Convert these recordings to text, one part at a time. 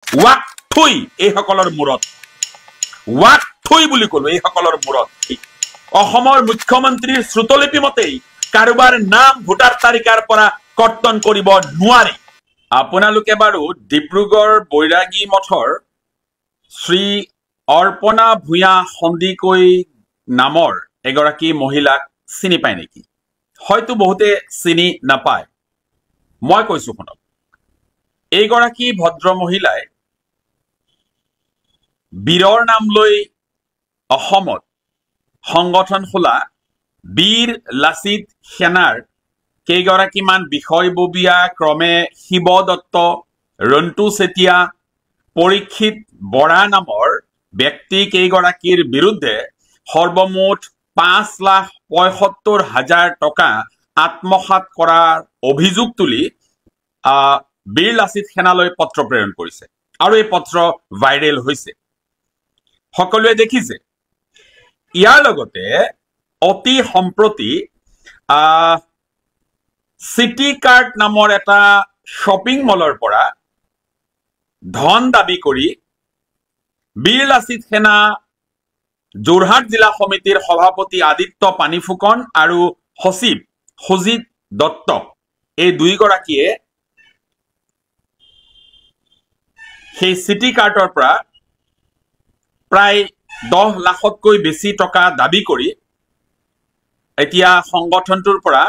Walk থুই এইসকলৰ মূৰত, ৱাক থুই বুলি কলো এইসকলৰ মূৰত। অসমৰ মুখ্যমন্ত্ৰীৰ শ্ৰুতলিপি মতেই কাৰোবাৰ নাম ভোটাৰ তালিকাৰ পৰা কৰ্তন কৰিব নোৱাৰি। আপোনালোকে বাৰু ডিব্ৰুগড় বৈৰাগী মঠৰ শ্ৰী অৰ্পণা ভূঞা সন্দিকৈ নামৰ এগৰাকী মহিলাক চিনি পায় নেকি? হয়তো বহুতে চিনি নাপায়। মই কৈছো শুনক, এইগৰাকী ভদ্ৰ মহিলাই বীৰৰ নাম লৈ অসমত সংগঠন খোলা বীৰ লাচিত সেনাৰ কেইগৰাকীমান বিষয়ববীয়া ক্ৰমে শিৱ দত্ত, ৰন্টু চেতিয়া, পৰীক্ষিত বৰা নামৰ ব্যক্তি কেইগৰাকীৰ বিৰুদ্ধে সৰ্বমুঠ 5,75,000 টকা আত্মসাৎ কৰাৰ অভিযোগ তুলি বীৰ লাচিত সেনালৈ পত্ৰ প্ৰেৰণ কৰিছে আৰু এই পত্ৰ ভাইৰেল হৈছে, সকলোৱে দেখিছে। ইয়াৰ লগতে অতি সম্প্ৰতি চিটি কাৰ্ট নামৰ এটা শ্বপিং মলৰ পৰা ধন দাবী কৰি বীৰ লাচিত সেনা যোৰহাট জিলা সমিতিৰ সভাপতি আদিত্য পানীফুকন আৰু সচিব সুজিত দত্ত এই দুইগৰাকীয়ে সেই চিটি কাৰ্টৰ পৰা প্ৰায় 10 লাখতকৈ বেছি টকা দাবী কৰি এতিয়া সংগঠনটোৰ পৰা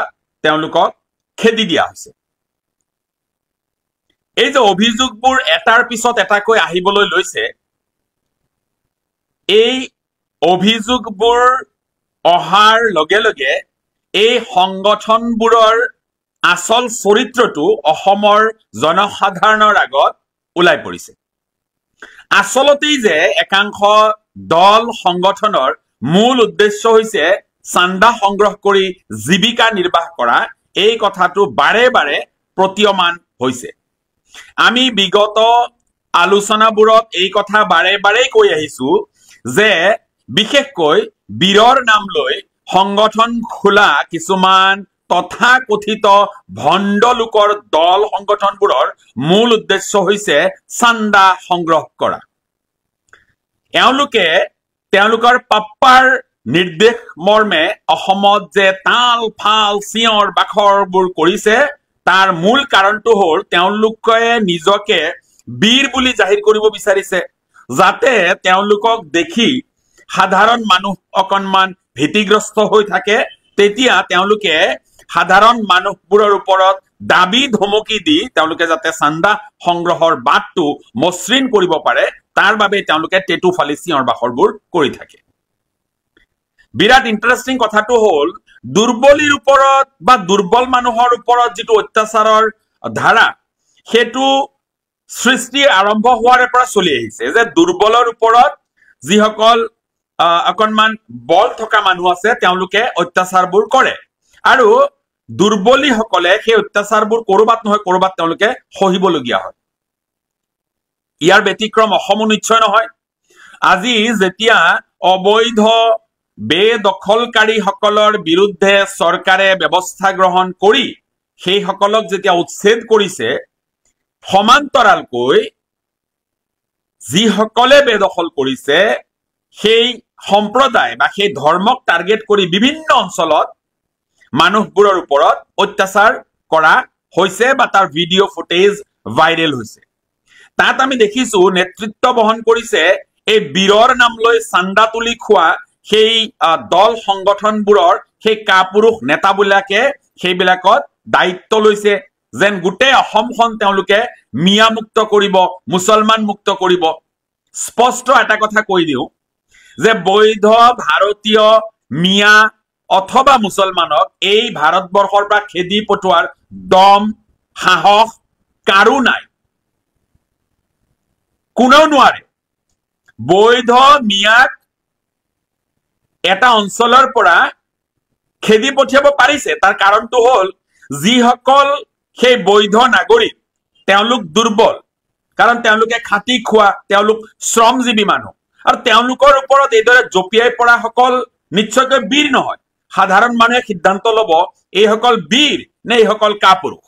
তেওঁলোকক খেদি দিয়া হৈছে। এই যে অভিযোগবোৰ এটাৰ পিছত এটাকৈ আহিবলৈ লৈছে, এই অভিযোগবোৰ অহাৰ লগে লগে এই সংগঠনবোৰৰ আচল চৰিত্ৰটো অসমৰ জনসাধাৰণৰ আগত ওলাই পৰিছে। আচলতেই যে একাংশ দল সংগঠনৰ মূল উদ্দেশ্য হৈছে চান্দা সংগ্ৰহ কৰি জীৱিকা নিৰ্বাহ কৰা, এই কথাটো বাৰে বাৰে প্ৰতীয়মান হৈছে। আমি বিগত আলোচনাবোৰত এই কথা বাৰে বাৰে কৈ আহিছো যে বিশেষকৈ বীৰৰ নাম লৈ সংগঠন খোলা কিছুমান তথাকথিত ভণ্ড লোকৰ দল সংগঠনবোৰৰ মূল উদ্দেশ্য হৈছে চান্দা সংগ্ৰহ কৰা। এওঁলোকে তেওঁলোকৰ পাপ্পাৰ নিৰ্দেশ মৰ্মে অসমত যে তাল ফাল চিঞৰ বাখৰবোৰ কৰিছে, তাৰ মূল কাৰণটো হ'ল তেওঁলোকে নিজকে বীৰ বুলি জাহিৰ কৰিব বিচাৰিছে, যাতে তেওঁলোকক দেখি সাধাৰণ মানুহ অকণমান ভীতিগ্ৰস্ত হৈ থাকে। তেতিয়া তেওঁলোকে সাধাৰণ মানুহবোৰৰ ওপৰত দাবী ধমকি দি তেওঁলোকে যাতে চান্দা সংগ্ৰহৰ বাটটো মসৃণ কৰিব পাৰে, তাৰ বাবে তেওঁলোকে টেটু ফালি চিঞৰ বাখৰবোৰ কৰি থাকে। বিৰাট ইণ্টাৰেষ্টিং কথাটো হ'ল, দুৰ্বলীৰ ওপৰত বা দুৰ্বল মানুহৰ ওপৰত যিটো অত্যাচাৰৰ ধাৰা, সেইটো সৃষ্টি আৰম্ভ হোৱাৰ পৰা চলি আহিছে যে দুৰ্বলৰ ওপৰত যিসকল অকণমান বল থকা মানুহ আছে তেওঁলোকে অত্যাচাৰবোৰ কৰে আৰু দুৰ্বলীসকলে সেই অত্যাচাৰবোৰ কৰবাত নহয় কৰবাত তেওঁলোকে সহিবলগীয়া হয়। ইয়াৰ ব্যতিক্ৰম অসমো নিশ্চয় নহয়। আজি যেতিয়া অবৈধ বেদখলকাৰীসকলৰ বিৰুদ্ধে চৰকাৰে ব্যৱস্থা গ্ৰহণ কৰি সেইসকলক যেতিয়া উচ্ছেদ কৰিছে, সমান্তৰালকৈ যিসকলে বেদখল কৰিছে সেই সম্প্ৰদায় বা সেই ধৰ্মক টাৰ্গেট কৰি বিভিন্ন অঞ্চলত মানুহবোৰৰ ওপৰত অত্যাচাৰ কৰা হৈছে বা তাৰ ভিডিঅ' ফুটেজ ভাইৰেল হৈছে। তাত আমি দেখিছো নেতৃত্ব বহন কৰিছে এই বীৰৰ নাম লৈ চান্দা তুলি খোৱা সেই দল সংগঠনবোৰৰ সেই কাপুৰুষ নেতাবিলাকে সেইবিলাকত দায়িত্ব লৈছে, যেন গোটেই অসমখন তেওঁলোকে মিয়া মুক্ত কৰিব, মুছলমান মুক্ত কৰিব। স্পষ্ট এটা কথা কৈ দিওঁ যে বৈধ ভাৰতীয় মিয়া অথবা মুছলমানক এই ভাৰতবৰ্ষৰ পৰা খেদি পঠোৱাৰ দম সাহস কাৰো নাই, কোনেও নোৱাৰে। বৈধ মিয়াক এটা অঞ্চলৰ পৰা খেদি পঠিয়াব পাৰিছে, তাৰ কাৰণটো হ'ল যিসকল সেই বৈধ নাগৰিক তেওঁলোক দুৰ্বল, কাৰণ তেওঁলোকে খাটি খোৱা, তেওঁলোক শ্ৰমজীৱী মানুহ আৰু তেওঁলোকৰ ওপৰত এইদৰে জঁপিয়াই পৰা সকল নিশ্চয়কৈ বীৰ নহয়। সাধাৰণ মানুহে সিদ্ধান্ত লব এইসকল বীৰ নে এইসকল কাপুৰুষ।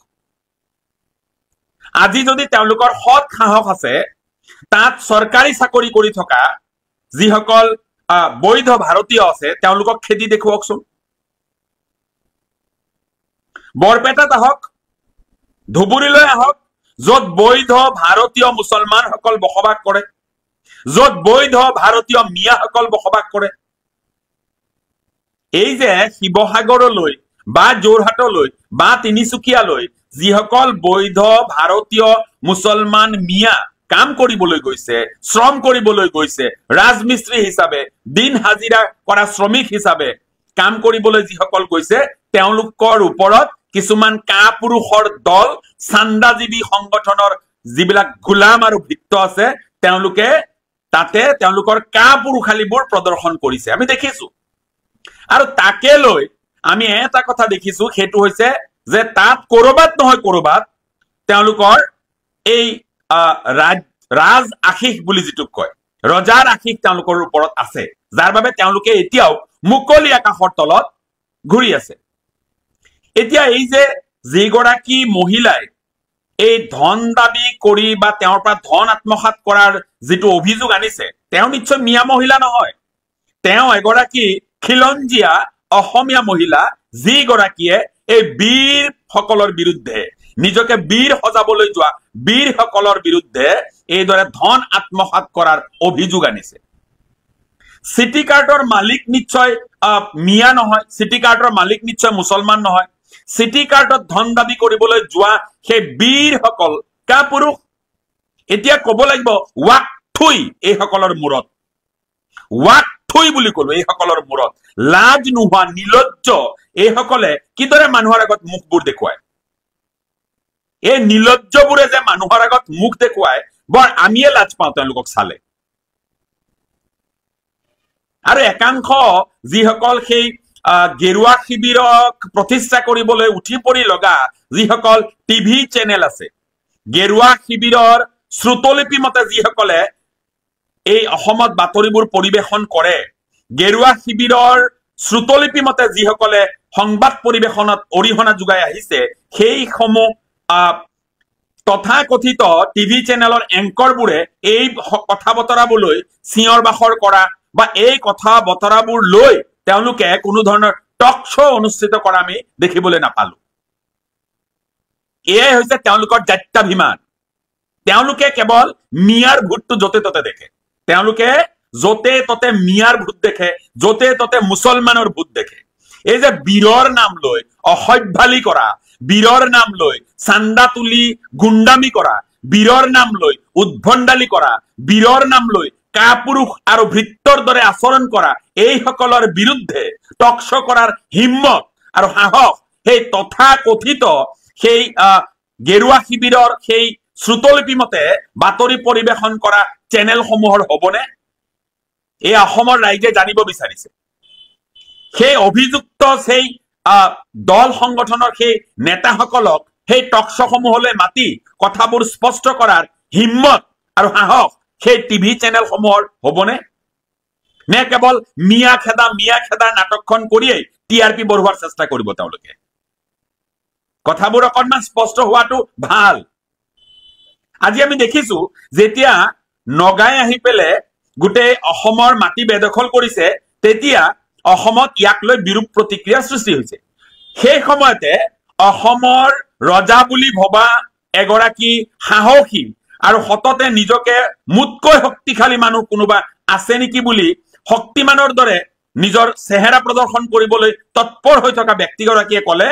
আজি যদি তেওঁলোকৰ সৎ সাহস আছে তাত চৰকাৰী চাকৰি কৰি থকা যিসকল বৈধ ভাৰতীয় আছে তেওঁলোকক খেদি দেখুৱাওকচোন। বৰপেটাত আহক, ধুবুৰীলৈ আহক, য'ত বৈধ ভাৰতীয় মুছলমানসকল বসবাস কৰে, য'ত বৈধ ভাৰতীয় মিয়াসকল বসবাস কৰে। এই যে শিৱসাগৰলৈ বা যোৰহাটলৈ বা তিনিচুকীয়ালৈ যিসকল বৈধ ভাৰতীয় মুছলমান মিয়া কাম কৰিবলৈ গৈছে, শ্ৰম কৰিবলৈ গৈছে, ৰাজমিস্ত্ৰী হিচাপে, দিন হাজিৰা কৰা শ্ৰমিক হিচাপে কাম কৰিবলৈ যিসকল গৈছে, তেওঁলোকৰ ওপৰত কিছুমান কাপুৰুষৰ দল, চান্দাজীৱী সংগঠনৰ যিবিলাক গোলাম আৰু ভৃত্য আছে, তেওঁলোকে তাতে তেওঁলোকৰ কাপুৰুষালীবোৰ প্ৰদৰ্শন কৰিছে, আমি দেখিছো। আৰু তাকে লৈ আমি এটা কথা দেখিছো, সেইটো হৈছে যে তাত কৰবাত নহয় কৰবাত তেওঁলোকৰ এই ৰাজ আশিস বুলি যিটো কয়, ৰজাৰ আশিস তেওঁলোকৰ ওপৰত আছে, যাৰ বাবে তেওঁলোকে এতিয়াও মুকলি আকাশৰ তলত ঘূৰি আছে। এতিয়া এই যে যিগৰাকী মহিলাই এই ধন দাবী কৰি বা তেওঁৰ পৰা ধন আত্মসাত কৰাৰ যিটো অভিযোগ আনিছে, তেওঁ নিশ্চয় মিয়া মহিলা নহয়, তেওঁ এগৰাকী খিলঞ্জীয়া অসমীয়া মহিলা, যিগৰাকীয়ে এই বীৰ সকলৰ বিৰুদ্ধে, নিজকে বীৰ সজাবলৈ যোৱা বীৰসকলৰ বিৰুদ্ধে এইদৰে ধন আত্মসাত কৰাৰ অভিযোগ আনিছে। চিটি কাৰ্টৰ মালিক নিশ্চয় মিয়া নহয়, চিটি কাৰ্টৰ মালিক নিশ্চয় মুছলমান নহয়। চিটি কাৰ্টত ধন দাবী কৰিবলৈ যোৱা সেই বীৰসকল কাপুৰুষ। এতিয়া কব লাগিব ৱাক থুই এইসকলৰ মূৰত, ৱাক থুই বুলি কলো এইসকলৰ মূৰত। লাজ নোহোৱা নিলজ্জ এইসকলে কিদৰে মানুহৰ আগত মুখবোৰ দেখুৱায়। এই নিলজ্জবোৰে যে মানুহৰ আগত মুখ দেখুৱায়, বৰ আমিয়ে লাজ পাওঁ তেওঁলোকক চালে। আৰু একাংশ যিসকল সেই গেৰুৱা শিবিৰক প্ৰতিষ্ঠা কৰিবলৈ উঠি পৰি লগা যিসকল টিভি চেনেল আছে, গেৰুৱা শিবিৰৰ শ্ৰুতলিপি মতে যিসকলে এই অসমত বাতৰিবোৰ পৰিৱেশন কৰে, গেৰুৱা শিবিৰৰ শ্ৰুতলিপি মতে যিসকলে সংবাদ পৰিৱেশনত অৰিহণা যোগাই আহিছে, সেইসমূহ তথাকথিত টিভি চেনেলৰ এংকৰবোৰে এই কথা বতৰাবোৰলৈ চিঞৰ বাখৰ কৰা বা এই কথা বতৰাবোৰ লৈ তেওঁলোকে কোনো ধৰণৰ টক শ্ব' অনুষ্ঠিত কৰা আমি দেখিবলৈ নাপালো। এয়াই হৈছে তেওঁলোকৰ জাত্যাভিমান। তেওঁলোকে কেৱল মিয়াৰ ভূতটো য'তে ত'তে দেখে, তেওঁলোকে য'তে ত'তে মিয়াৰ ভূত দেখে, য'তে ত'তে মুছলমানৰ ভূত দেখে। এই যে বীৰৰ নাম লৈ অসভ্যালি কৰা, বীৰৰ নাম লৈ চান্দা তুলি গুণ্ডামি কৰা, বীৰৰ নাম লৈ উদ্ভণ্ডালি কৰা, বীৰৰ নাম লৈ কাপুৰুষ আৰু ভৃত্যৰ দৰে আচৰণ কৰা এইসকলৰ বিৰুদ্ধে টক শ্ব' কৰাৰ হিম্মত আৰু সাহস সেই তথাকথিত সেই গেৰুৱা শিবিৰৰ সেই শ্ৰুতলিপি মতে বাতৰি পৰিৱেশন কৰা চেনেলসমূহৰ হবনে? এই অসমৰ ৰাইজে জানিব বিচাৰিছে। সেই অভিযুক্ত সেই দল সংগঠনৰ সেই নেতাসকলক সেই টক শ্ব'সমূহলৈ মাতি কথাবোৰ স্পষ্ট কৰাৰ হিম্মত আৰু সাহস সেই টিভি চেনেলসমূহৰ হবনে? নে কেৱল মিয়া খেদা নাটকখন কৰিয়েই TRP বঢ়োৱাৰ চেষ্টা কৰিব তেওঁলোকে? কথাবোৰ অকণমান স্পষ্ট হোৱাটো ভাল। আজি আমি দেখিছো যেতিয়া নগাই আহি পেলাই গোটেই অসমৰ মাটি বেদখল কৰিছে, তেতিয়া অসমত ইয়াক লৈ বিৰূপ প্ৰতিক্ৰিয়াৰ সৃষ্টি হৈছে। সেই সময়তে অসমৰ ৰজা বুলি ভবা এগৰাকী সাহসী আৰু সততে নিজকে মোতকৈ শক্তিশালী মানুহ কোনোবা আছে নেকি বুলি শক্তিমানৰ দৰে নিজৰ চেহেৰা প্ৰদৰ্শন কৰিবলৈ তৎপৰ হৈ থকা ব্যক্তিগৰাকীয়ে কলে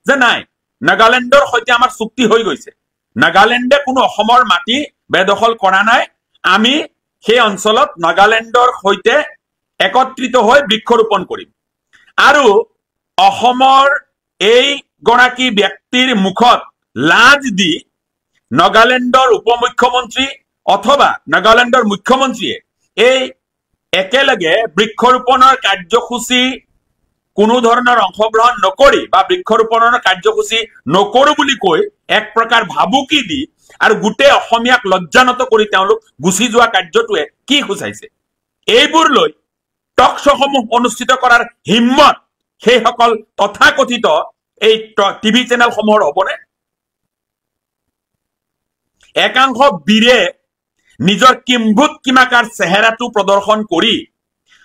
যে নাই, নাগালেণ্ডৰ সৈতে আমাৰ চুক্তি হৈ গৈছে, নাগালেণ্ডে কোনো অসমৰ মাটি বেদখল কৰা নাই, আমি সেই অঞ্চলত নাগালেণ্ডৰ সৈতে একত্ৰিত হৈ বৃক্ষৰোপণ কৰিম। আৰু অসমৰ এই গৰাকী ব্যক্তিৰ মুখত লাজ দি নাগালেণ্ডৰ উপমুখ্যমন্ত্ৰী অথবা নাগালেণ্ডৰ মুখ্যমন্ত্ৰীয়ে এই একেলগে বৃক্ষৰোপণৰ কাৰ্যসূচী কোনো ধৰণৰ অংশগ্ৰহণ নকৰি বা বৃক্ষৰোপণৰ কাৰ্যসূচী নকৰো বুলি কৈ এক প্ৰকাৰ ভাবুকি দি আৰু গোটেই অসমীয়াক লজ্জানত কৰি তেওঁলোক গুচি যোৱা কাৰ্যটোৱে কি সূচাইছে? এইবোৰ লৈ টক শ্ব'সমূহ অনুষ্ঠিত কৰাৰ হিম্মত সেইসকল তথাকথিত এই টিভি চেনেলসমূহৰ হবনে? একাংশ বীৰে নিজৰ কিম্ভূত কিমাকাৰ চেহেৰাটো প্ৰদৰ্শন কৰি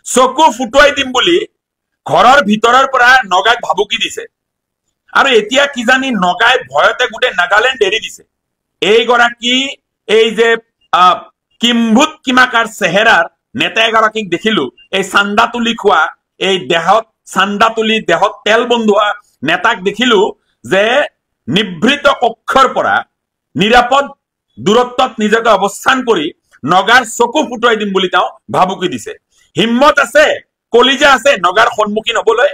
চকু ফুটুৱাই দিম বুলি ঘৰৰ ভিতৰৰ পৰা নগাক ভাবুকি দিছে আৰু এতিয়া কিজানি নগাই ভয়তে গোটেই নাগালেণ্ড এৰি দিছে এইগৰাকী এই যে কিম্ভূত কিমাকাৰ চেহেৰাৰ নেতা এগৰাকীক দেখিলো এই চান্দা তুলি খোৱা এই দেহত চান্দা তুলি দেহত তেল বন্ধোৱা নেতাক দেখিলো যে নিভৃত কক্ষৰ পৰা নিৰাপদ দূৰত্বত নিজকে অৱস্থান কৰি নগাৰ চকু ফুটুৱাই দিম বুলি তেওঁ ভাবুকি দিছে হিম্মত আছে কলিজা আছে নগাৰ সন্মুখীন হবলৈ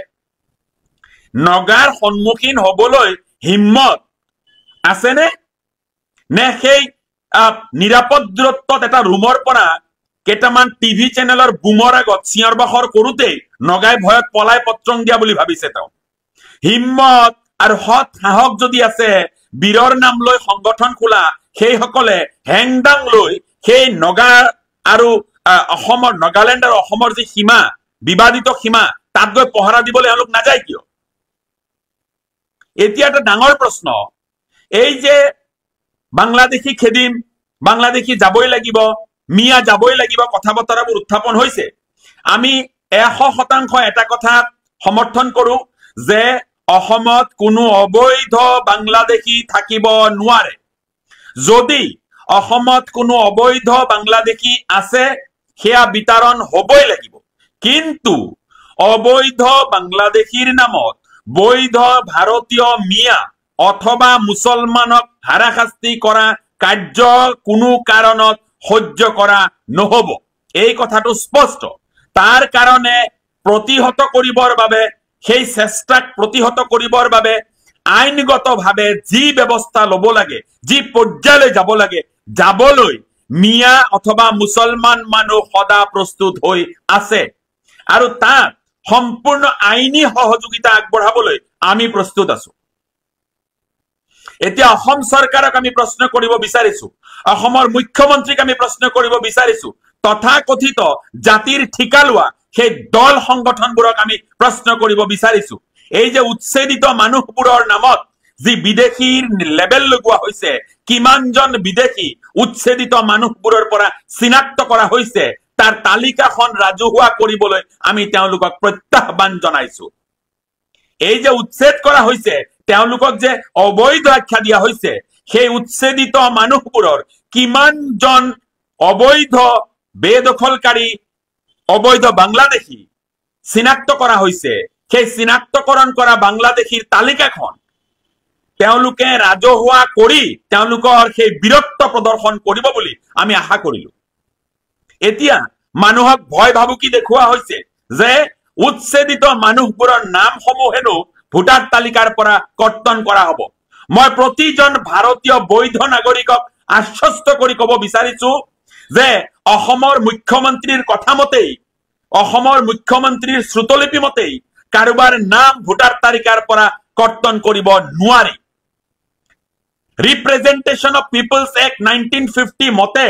নগাৰ সন্মুখীন হবলৈ হিম্মত আছে নে সেই নিৰাপদ দূৰত্বত এটা ৰুমৰ পৰা কেইটামান টিভি চেনেলৰ বুমৰ আগত চিঞৰ বাখৰ কৰোঁতেই নগাই ভয়ত পলাই পত্ৰং দিয়া বুলি ভাবিছে তেওঁ হিম্মত আৰু সৎ সাহস যদি আছে বীৰৰ নাম লৈ সংগঠন খোলা সেইসকলে হেংদাং লৈ সেই নগা আৰু অসমৰ নাগালেণ্ড আৰু অসমৰ যি সীমা বিবাদিত সীমা তাত গৈ পহৰা দিবলৈ এওঁলোক নাযায় কিয় এতিয়া এটা ডাঙৰ প্ৰশ্ন এই যে বাংলাদেশী খেদিম বাংলাদেশী যাবই লাগিব মিয়া যাবই লাগিব কথা বতৰাবোৰ উত্থাপন হৈছে আমি 100% এটা কথা সমৰ্থন কৰো যে অসমত কোনো অবৈধ বাংলাদেশী থাকিব নোৱাৰে যদি অসমত কোনো অবৈধ বাংলাদেশী আছে সেয়া বিতৰণ হ'বই লাগিব কিন্তু অবৈধ বাংলাদেশীৰ নামত বৈধ ভাৰতীয় মিয়া অথবা মুছলমানক হাৰাশাস্তি কৰা কাৰ্য কোনো কাৰণত সহ্য কৰা নহব এই কথাটো স্পষ্ট তাৰ কাৰণে প্ৰতিহত কৰিবৰ বাবে সেই চেষ্টাক প্ৰতিহত কৰিবৰ বাবে আইনগতভাৱে যি ব্যৱস্থা ল'ব লাগে যি পৰ্যায়লৈ যাব লাগে যাবলৈ মিয়া অথবা মুছলমান মানুহ সদা প্ৰস্তুত হৈ আছে আৰু তাত সম্পূৰ্ণ আইনী সহযোগিতা আগবঢ়াবলৈ আমি প্ৰস্তুত আছো এতিয়া অসম চৰকাৰক আমি প্ৰশ্ন কৰিব বিচাৰিছো অসমৰ মুখ্যমন্ত্ৰীক আমি প্ৰশ্ন কৰিব বিচাৰিছো তথাকথিত জাতিৰ ঠিকা লোৱা সেই দল সংগঠনবোৰক আমি প্ৰশ্ন কৰিব বিচাৰিছো এই যে উচ্ছেদিত মানুহবোৰৰ নামত যি বিদেশীৰ লেবেল লগোৱা হৈছে কিমানজন বিদেশী উচ্ছেদিত মানুহবোৰৰ পৰা চিনাক্ত কৰা হৈছে তাৰ তালিকাখন ৰাজহুৱা কৰিবলৈ আমি তেওঁলোকক প্ৰত্যাহ্বান জনাইছো এই যে উচ্ছেদ কৰা হৈছে তেওঁলোকক যে অবৈধ আখ্যা দিয়া হৈছে সেই উচ্ছেদিত মানুহবোৰৰ কিমানজন অবৈধ বেদখলকাৰী অবৈধ বাংলাদেশী চিনাক্ত কৰা হৈছে সেই চিনাক্তকৰণ কৰা বাংলাদেশীৰ তালিকাখন তেওঁলোকে ৰাজহুৱা কৰি তেওঁলোকৰ সেই বীৰত্ব প্ৰদৰ্শন কৰিব বুলি আমি আশা কৰিলো এতিয়া মানুহক ভয় ভাবুকি দেখুওৱা হৈছে যে উচ্ছেদিত মানুহবোৰৰ নামসমূহ হেনো ভোটাৰ তালিকাৰ পৰা কৰ্তন কৰা হ'ব মই প্ৰতিজন ভাৰতীয় বৈধ নাগৰিকক আশ্বস্ত কৰি ক'ব বিচাৰিছো যে অসমৰ মুখ্যমন্ত্ৰীৰ কথা মতেই অসমৰ মুখ্যমন্ত্ৰীৰ শ্ৰুতলিপি মতেই কাৰোবাৰ নাম ভোটাৰ তালিকাৰ পৰা কৰ্তন কৰিব নোৱাৰি ৰিপ্ৰেজেন্টেশন অফ পিপলছ এক্ট 1950 মতে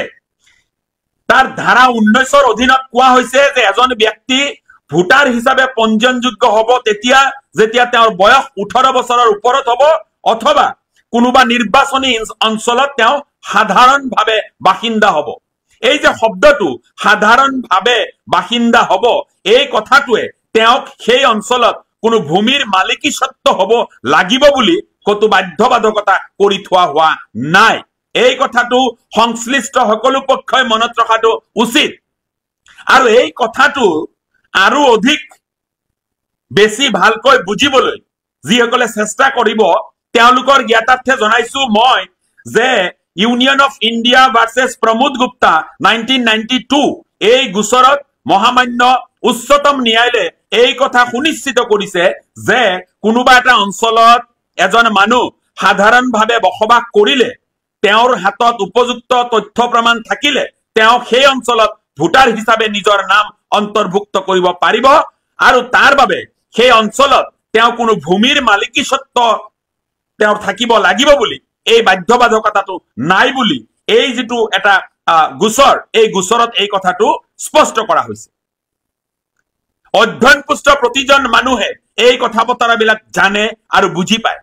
তাৰ ধাৰা 19ৰ অধীনত কোৱা হৈছে যে এজন ব্যক্তি ভোটাৰ হিচাপে পঞ্জীয়নযোগ্য হ'ব তেতিয়া যেতিয়া তেওঁৰ বয়স 18 বছৰৰ ওপৰত হ'ব অথবা কোনোবা নিৰ্বাচনী অঞ্চলত তেওঁ সাধাৰণভাৱে বাসিন্দা হ'ব এই যে শব্দটো সাধাৰণভাৱে বাসিন্দা হ'ব এই কথাটোৱে তেওঁক সেই অঞ্চলত কোনো ভূমিৰ মালিকী স্বত্ব হ'ব লাগিব বুলি কতো বাধ্যবাধকতা কৰি থোৱা হোৱা নাই এই কথাটো সংশ্লিষ্ট সকলো পক্ষই মনত ৰখাটো উচিত আৰু এই কথাটো আৰু অধিক বেছি ভালকৈ বুজিবলৈ যিসকলে চেষ্টা কৰিব তেওঁলোকৰ জ্ঞাতাৰ্থে জনাইছো মই যে union of India versus Pramod Gupta 1992 এই গোচৰত মহামান্য উচ্চতম ন্যায়ালয়ে এই কথা সুনিশ্চিত কৰিছে যে কোনোবা এটা অঞ্চলত এজন মানুহ সাধাৰণভাৱে বসবাস কৰিলে তেওঁৰ হাতত উপযুক্ত তথ্য প্ৰমাণ থাকিলে তেওঁ সেই অঞ্চলত ভোটাৰ হিচাপে নিজৰ নাম অন্তৰ্ভুক্ত কৰিব পাৰিব আৰু তাৰ বাবে সেই অঞ্চলত তেওঁ কোনো ভূমিৰ মালিকী স্বত্ব তেওঁৰ থাকিব লাগিব বুলি এই বাধ্যবাধকতাটো নাই বুলি এই যেটো এটা গোচৰ এই গোচৰত এই কথাটো স্পষ্ট কৰা হৈছে অধ্যয়নপুষ্ট প্ৰতিজন মানুহে এই কথা বতৰাবিলাক জানে আৰু বুজি পায়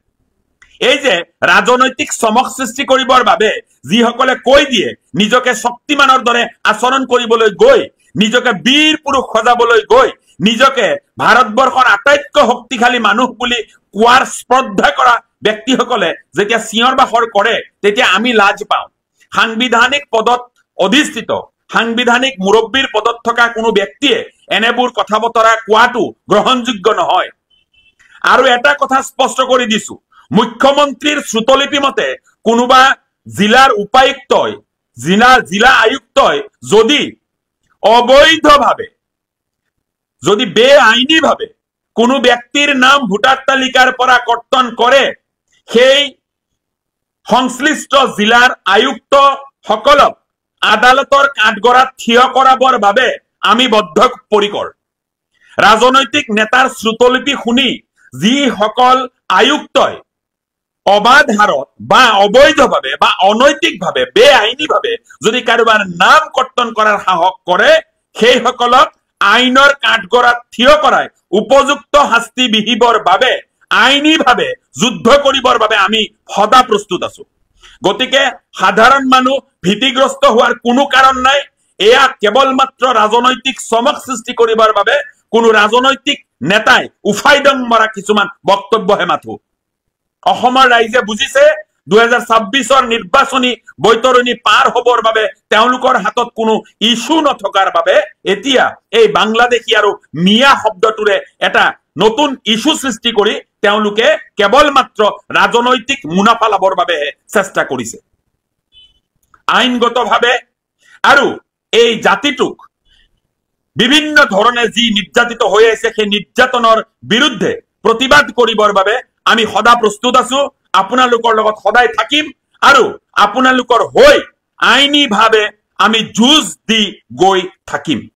এই যে ৰাজনৈতিক চমক সৃষ্টি কৰিবৰ বাবে যিসকলে কৈ দিয়ে নিজকে শক্তিমানৰ দৰে আচৰণ কৰিবলৈ গৈ নিজকে বীৰ পুৰুষ সজাবলৈ গৈ নিজকে ভাৰতবৰ্ষৰ আটাইতকৈ শক্তিশালী মানুহ বুলি কোৱাৰ স্পৰ্ধা কৰা ব্যক্তিসকলে যেতিয়া চিঞৰ বাখৰ কৰে তেতিয়া আমি লাজ পাওঁ সাংবিধানিক পদত অধিষ্ঠিত সাংবিধানিক মুৰব্বীৰ পদত থকা কোনো ব্যক্তিয়ে এনেবোৰ কথা বতৰা কোৱাটো গ্ৰহণযোগ্য নহয় আৰু এটা কথা স্পষ্ট কৰি দিছো মুখ্যমন্ত্ৰীৰ শ্ৰুতলিপি মতে কোনোবা জিলাৰ উপায়ুক্তই জিলা আয়ুক্তই যদি অবৈধভাৱে যদি বেআইনীভাৱে কোনো ব্যক্তিৰ নাম ভোটাৰ তালিকাৰ পৰা কৰ্তন কৰে সেই সংশ্লিষ্ট জিলাৰ আয়ুক্ত সকলক আদালতৰ কাঠগড়াত থিয় কৰাবৰ বাবে আমি বদ্ধপৰিকৰ ৰাজনৈতিক নেতাৰ শ্ৰুতলিপি শুনি যিসকল আয়ুক্তই অবাধ হাৰত বা অবৈধভাৱে বা অনৈতিকভাৱে বেআইনীভাৱে যদি কাৰোবাৰ নাম কৰ্তন কৰাৰ সাহস কৰে সেইসকলক আইনৰ কাঠগড়াত থিয় কৰাই উপযুক্ত শাস্তি বিহিবৰ বাবে আইনীভাৱে যুদ্ধ কৰিবৰ বাবে আমি সদা প্ৰস্তুত আছো গতিকে সাধাৰণ মানুহ ভীতিগ্ৰস্ত হোৱাৰ কোনো কাৰণ নাই এয়া কেৱল মাত্ৰ ৰাজনৈতিক চমক সৃষ্টি কৰিবৰ বাবে কোনো ৰাজনৈতিক নেতাই উফাইদং মৰা কিছুমান বক্তব্যহে মাথো অসমৰ ৰাইজে বুজিছে 2026ৰ নিৰ্বাচনী বৈতৰণি পাৰ হ'বৰ বাবে তেওঁলোকৰ হাতত কোনো ইস্যু নথকাৰ বাবে এতিয়া এই বাংলাদেশী আৰু মিয়া শব্দটোৰে এটা নতুন ইস্যু সৃষ্টি কৰি তেওঁলোকে কেৱল মাত্ৰ ৰাজনৈতিক মুনাফা লাভৰ বাবে চেষ্টা কৰিছে আইনগতভাৱে আৰু এই জাতিটোক বিভিন্ন ধৰণে যি নিৰ্যাতিত হৈ আছে সেই নিৰ্যাতনৰ বিৰুদ্ধে প্ৰতিবাদ কৰিবৰ বাবে আমি সদা প্ৰস্তুত আছো আপোনালোকৰ লগত সদায় থাকিম আৰু আপোনালোকৰ হৈ আইনীভাৱে আমি যুঁজ দি গৈ থাকিম